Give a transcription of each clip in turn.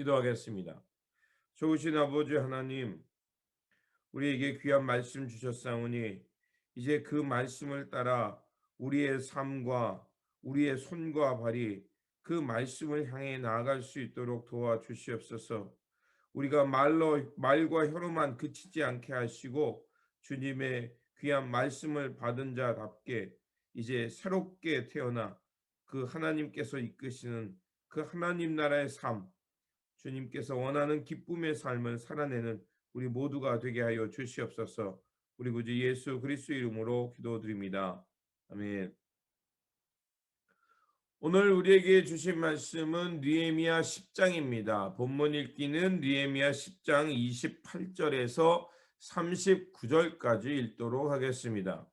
기도하겠습니다. 좋으신 아버지 하나님, 우리에게 귀한 말씀 주셨사오니 이제 그 말씀을 따라 우리의 삶과 우리의 손과 발이 그 말씀을 향해 나아갈 수 있도록 도와주시옵소서. 우리가 말과 혀로만 그치지 않게 하시고 주님의 귀한 말씀을 받은 자답게 이제 새롭게 태어나 그 하나님께서 이끄시는 그 하나님 나라의 삶, 주님께서 원하는 기쁨의 삶을 살아내는 우리 모두가 되게 하여 주시옵소서. 우리 구주 예수 그리스도 이름으로 기도드립니다. 아멘. 오늘 우리에게 주신 말씀은 느헤미야 10장입니다. 본문 읽기는 느헤미야 10장 28절에서 39절까지 읽도록 하겠습니다.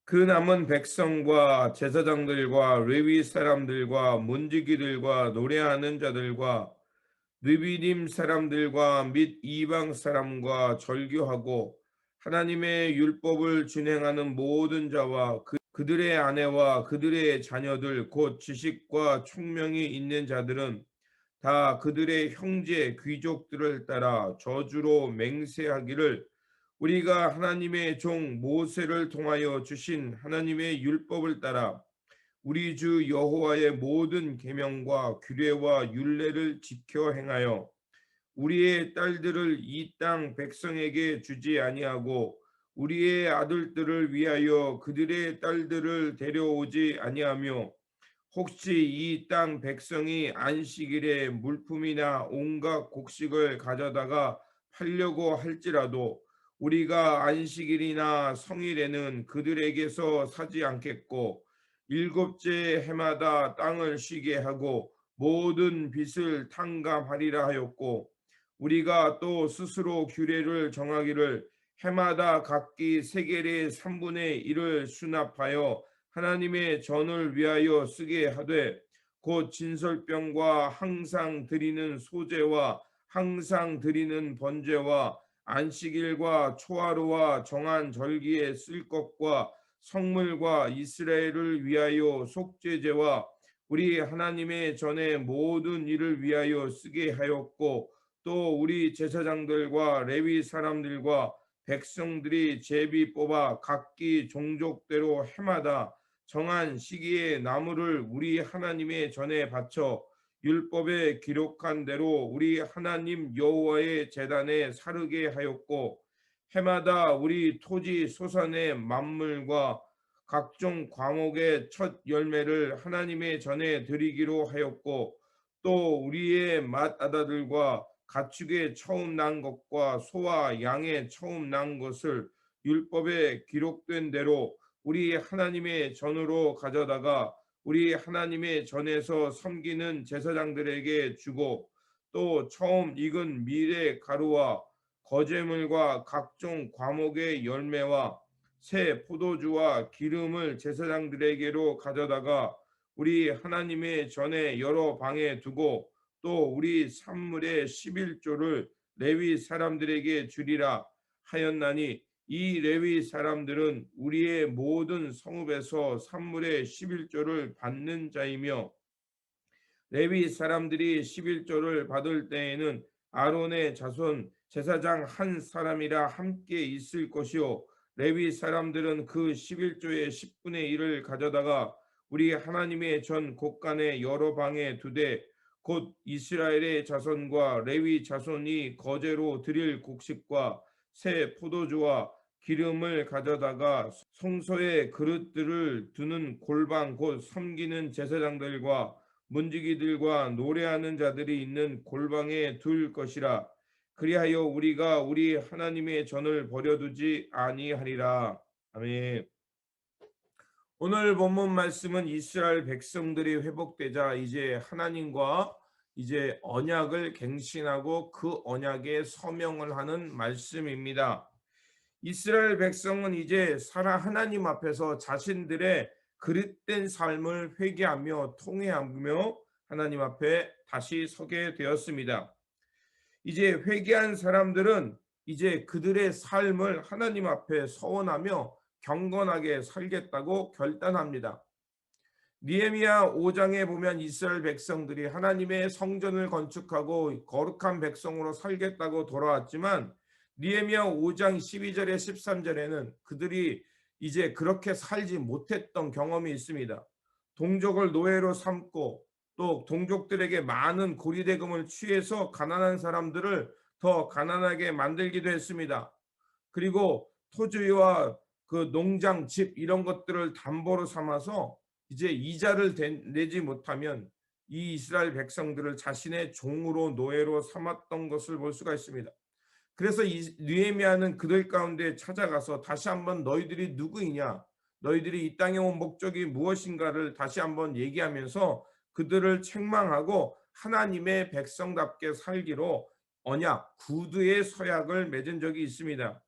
그 남은 백성과 제사장들과 레위 사람들과 문지기들과 노래하는 자들과 느비딤 사람들과 및 이방 사람과 절교하고 하나님의 율법을 준행하는 모든 자와 그들의 아내와 그들의 자녀들 곧 지식과 총명이 있는 자들은 다 그들의 형제 귀족들을 따라 저주로 맹세하기를 우리가 하나님의 종 모세를 통하여 주신 하나님의 율법을 따라 우리 주 여호와의 모든 계명과 규례와 율례를 지켜 행하여 우리의 딸들을 이 땅 백성에게 주지 아니하고 우리의 아들들을 위하여 그들의 딸들을 데려오지 아니하며 혹시 이 땅 백성이 안식일에 물품이나 온갖 곡식을 가져다가 팔려고 할지라도 우리가 안식일이나 성일에는 그들에게서 사지 않겠고 일곱째 해마다 땅을 쉬게 하고 모든 빚을 탕감하리라 하였고 우리가 또 스스로 규례를 정하기를 해마다 각기 세겔의 3분의 1을 수납하여 하나님의 전을 위하여 쓰게 하되 곧 진설병과 항상 드리는 소제와 항상 드리는 번제와 안식일과 초하루와 정한 절기에 쓸 것과 성물과 이스라엘을 위하여 속죄제와 우리 하나님의 전의 모든 일을 위하여 쓰게 하였고 또 우리 제사장들과 레위 사람들과 백성들이 제비 뽑아 각기 종족대로 해마다 정한 시기에 나무를 우리 하나님의 전에 바쳐 율법에 기록한 대로 우리 하나님 여호와의 제단에 사르게 하였고 해마다 우리 토지 소산의 만물과 각종 과목의 첫 열매를 하나님의 전에 드리기로 하였고 또 우리의 맏아들과 가축의 처음 난 것과 소와 양의 처음 난 것을 율법에 기록된 대로 우리 하나님의 전으로 가져다가 우리 하나님의 전에서 섬기는 제사장들에게 주고 또 처음 익은 밀의 가루와 거제물과 각종 과목의 열매와 새 포도주와 기름을 제사장들에게로 가져다가 우리 하나님의 전에 여러 방에 두고 또 우리 산물의 11조를 레위 사람들에게 주리라 하였나니 이 레위 사람들은 우리의 모든 성읍에서 산물의 11조를 받는 자이며 레위 사람들이 11조를 받을 때에는 아론의 자손 제사장 한 사람이라 함께 있을 것이요 레위 사람들은 그 11조의 10분의 1을 가져다가 우리 하나님의 전 곳간의 여러 방에 두되 곧 이스라엘의 자손과 레위 자손이 거제로 드릴 곡식과 새 포도주와 기름을 가져다가 성소의 그릇들을 두는 골방 곧 섬기는 제사장들과 문지기들과 노래하는 자들이 있는 골방에 둘 것이라. 그리하여 우리가 우리 하나님의 전을 버려두지 아니하리라. 아멘. 오늘 본문 말씀은 이스라엘 백성들이 회복되자 이제 하나님과 이제 언약을 갱신하고 그 언약에 서명을 하는 말씀입니다. 이스라엘 백성은 이제 살아 하나님 앞에서 자신들의 그릇된 삶을 회개하며 통회하며 하나님 앞에 다시 서게 되었습니다. 이제 회개한 사람들은 이제 그들의 삶을 하나님 앞에 서원하며 경건하게 살겠다고 결단합니다. 느헤미야 5장에 보면 이스라엘 백성들이 하나님의 성전을 건축하고 거룩한 백성으로 살겠다고 돌아왔지만 느헤미야 5장 12절에 13절에는 그들이 이제 그렇게 살지 못했던 경험이 있습니다. 동족을 노예로 삼고 또 동족들에게 많은 고리대금을 취해서 가난한 사람들을 더 가난하게 만들기도 했습니다. 그리고 토지와 그 농장, 집 이런 것들을 담보로 삼아서 이제 이자를 내지 못하면 이 이스라엘 백성들을 자신의 종으로 노예로 삼았던 것을 볼 수가 있습니다. 그래서 이 느헤미야는 그들 가운데 찾아가서 다시 한번 너희들이 누구이냐, 너희들이 이 땅에 온 목적이 무엇인가를 다시 한번 얘기하면서 그들을 책망하고 하나님의 백성답게 살기로 언약, 구두의 서약을 맺은 적이 있습니다.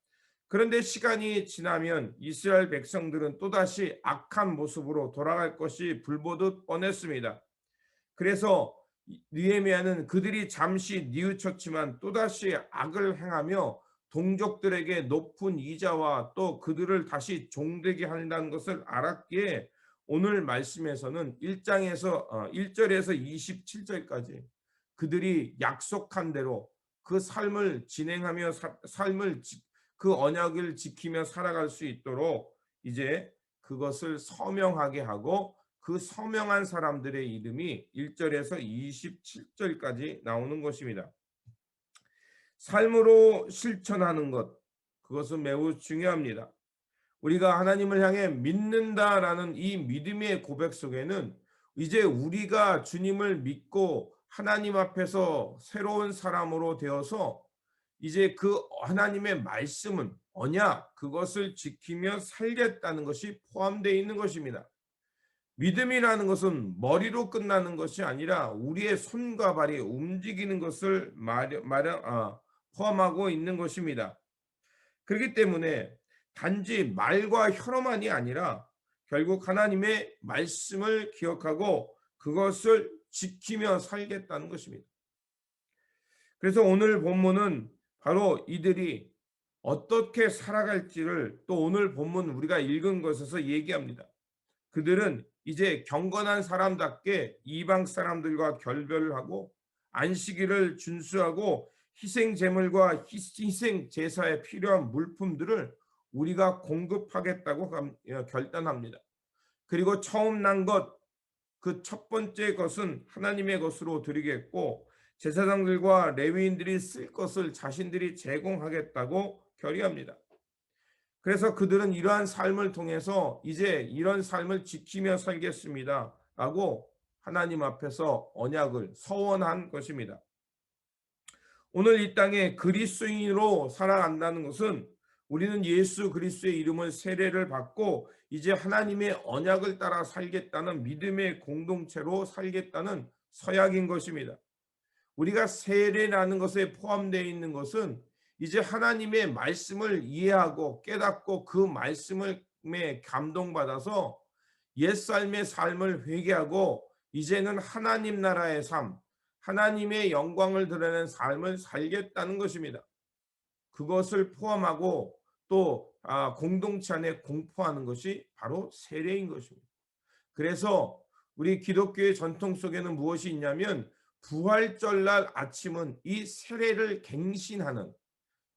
그런데 시간이 지나면 이스라엘 백성들은 또다시 악한 모습으로 돌아갈 것이 불보듯 뻔했습니다. 그래서 느헤미야는 그들이 잠시 뉘우쳤지만 또다시 악을 행하며 동족들에게 높은 이자와 또 그들을 다시 종되게 한다는 것을 알았기에 오늘 말씀에서는 1장에서 1절에서 27절까지 그들이 약속한 대로 그 삶을 진행하며 그 언약을 지키며 살아갈 수 있도록 이제 그것을 서명하게 하고 그 서명한 사람들의 이름이 1절에서 27절까지 나오는 것입니다. 삶으로 실천하는 것, 그것은 매우 중요합니다. 우리가 하나님을 향해 믿는다라는 이 믿음의 고백 속에는 이제 우리가 주님을 믿고 하나님 앞에서 새로운 사람으로 되어서 이제 그 하나님의 말씀은 언약, 그것을 지키며 살겠다는 것이 포함되어 있는 것입니다. 믿음이라는 것은 머리로 끝나는 것이 아니라 우리의 손과 발이 움직이는 것을 포함하고 있는 것입니다. 그렇기 때문에 단지 말과 혀로만이 아니라 결국 하나님의 말씀을 기억하고 그것을 지키며 살겠다는 것입니다. 그래서 오늘 본문은 바로 이들이 어떻게 살아갈지를 또 오늘 본문 우리가 읽은 것에서 얘기합니다. 그들은 이제 경건한 사람답게 이방 사람들과 결별을 하고 안식일을 준수하고 희생 제물과 희생 제사에 필요한 물품들을 우리가 공급하겠다고 결단합니다. 그리고 처음 난 것, 그 첫 번째 것은 하나님의 것으로 드리겠고 제사장들과 레위인들이 쓸 것을 자신들이 제공하겠다고 결의합니다. 그래서 그들은 이러한 삶을 통해서 이제 이런 삶을 지키며 살겠습니다 라고 하나님 앞에서 언약을 서원한 것입니다. 오늘 이 땅에 그리스도인으로 살아간다는 것은 우리는 예수 그리스도의 이름을 세례를 받고 이제 하나님의 언약을 따라 살겠다는 믿음의 공동체로 살겠다는 서약인 것입니다. 우리가 세례라는 것에 포함되어 있는 것은 이제 하나님의 말씀을 이해하고 깨닫고 그 말씀에 감동받아서 옛삶의 삶을 회개하고 이제는 하나님 나라의 삶, 하나님의 영광을 드러내는 삶을 살겠다는 것입니다. 그것을 포함하고 또 공동체 안에 공포하는 것이 바로 세례인 것입니다. 그래서 우리 기독교의 전통 속에는 무엇이 있냐면 부활절날 아침은 이 세례를 갱신하는,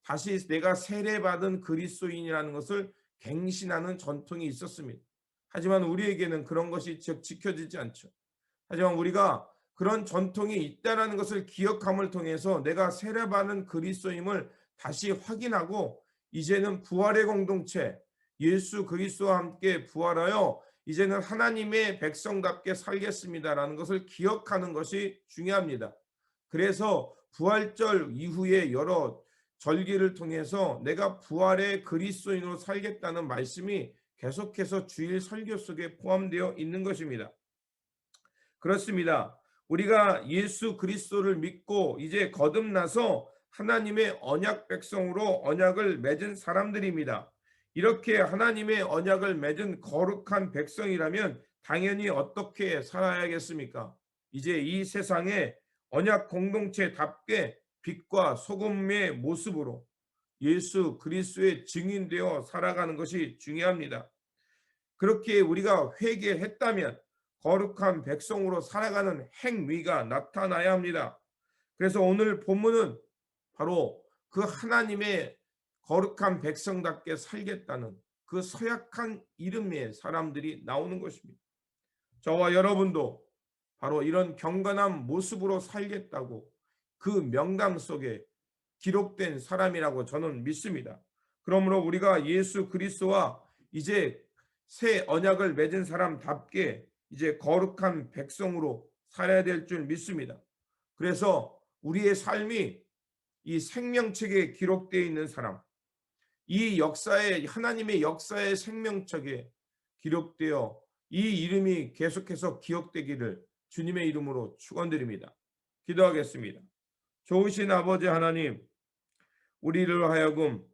다시 내가 세례받은 그리스도인이라는 것을 갱신하는 전통이 있었습니다. 하지만 우리에게는 그런 것이 지켜지지 않죠. 하지만 우리가 그런 전통이 있다는 것을 기억함을 통해서 내가 세례받은 그리스도임을 다시 확인하고 이제는 부활의 공동체, 예수 그리스도와 함께 부활하여 이제는 하나님의 백성답게 살겠습니다라는 것을 기억하는 것이 중요합니다. 그래서 부활절 이후에 여러 절기를 통해서 내가 부활의 그리스도인으로 살겠다는 말씀이 계속해서 주일 설교 속에 포함되어 있는 것입니다. 그렇습니다. 우리가 예수 그리스도를 믿고 이제 거듭나서 하나님의 언약 백성으로 언약을 맺은 사람들입니다. 이렇게 하나님의 언약을 맺은 거룩한 백성이라면 당연히 어떻게 살아야겠습니까? 이제 이 세상에 언약 공동체답게 빛과 소금의 모습으로 예수 그리스도의 증인되어 살아가는 것이 중요합니다. 그렇게 우리가 회개했다면 거룩한 백성으로 살아가는 행위가 나타나야 합니다. 그래서 오늘 본문은 바로 그 하나님의 거룩한 백성답게 살겠다는 그 서약한 이름의 사람들이 나오는 것입니다. 저와 여러분도 바로 이런 경건한 모습으로 살겠다고 그 명단 속에 기록된 사람이라고 저는 믿습니다. 그러므로 우리가 예수 그리스도와 이제 새 언약을 맺은 사람답게 이제 거룩한 백성으로 살아야 될 줄 믿습니다. 그래서 우리의 삶이 이 생명책에 기록되어 있는 사람, 이 역사에 하나님의 역사의 생명책에 기록되어 이 이름이 계속해서 기억되기를 주님의 이름으로 축원드립니다. 기도하겠습니다. 좋으신 아버지 하나님, 우리를 하여금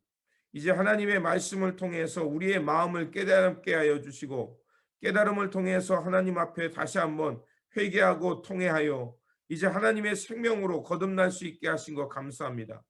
이제 하나님의 말씀을 통해서 우리의 마음을 깨닫게 하여 주시고 깨달음을 통해서 하나님 앞에 다시 한번 회개하고 통회하여 이제 하나님의 생명으로 거듭날 수 있게 하신 것 감사합니다.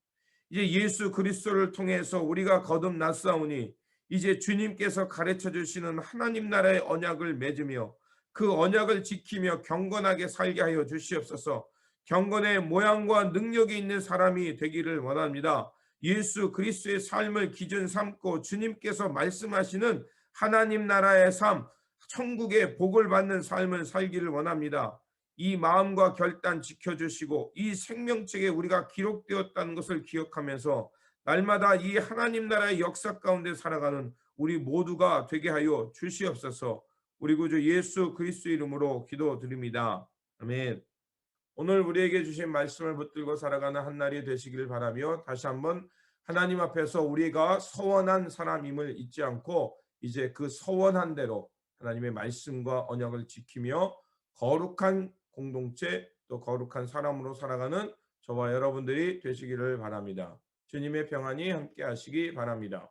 이제 예수 그리스도를 통해서 우리가 거듭났사오니 이제 주님께서 가르쳐 주시는 하나님 나라의 언약을 맺으며 그 언약을 지키며 경건하게 살게 하여 주시옵소서. 경건의 모양과 능력이 있는 사람이 되기를 원합니다. 예수 그리스도의 삶을 기준 삼고 주님께서 말씀하시는 하나님 나라의 삶, 천국의 복을 받는 삶을 살기를 원합니다. 이 마음과 결단 지켜주시고 이 생명책에 우리가 기록되었다는 것을 기억하면서 날마다 이 하나님 나라의 역사 가운데 살아가는 우리 모두가 되게 하여 주시옵소서. 우리 구주 예수 그리스도 이름으로 기도드립니다. 아멘. 오늘 우리에게 주신 말씀을 붙들고 살아가는 한 날이 되시기를 바라며 다시 한번 하나님 앞에서 우리가 서원한 사람임을 잊지 않고 이제 그 서원한 대로 하나님의 말씀과 언약을 지키며 거룩한 공동체 또 거룩한 사람으로 살아가는 저와 여러분들이 되시기를 바랍니다. 주님의 평안이 함께 하시기 바랍니다.